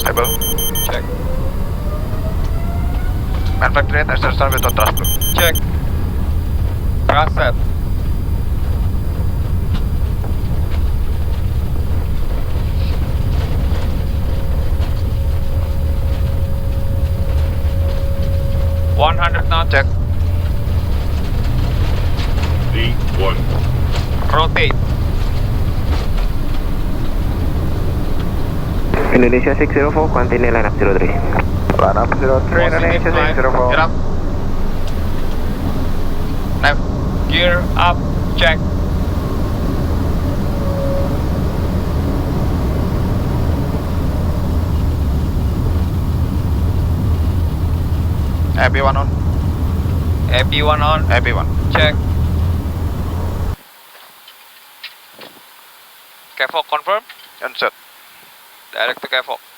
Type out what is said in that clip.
Able. Check. Manufacturer assertion without thrust. Check. Thrust set. $100 knots. Check. D1. Rotate. Indonesia 604, continue line up 03. Line up 03, Indonesia 604. Gear up. Left. Gear up. Check. AP1 on. AP1 on. AP1. Check. Takeoff confirm. And set. Direct to Takeoff.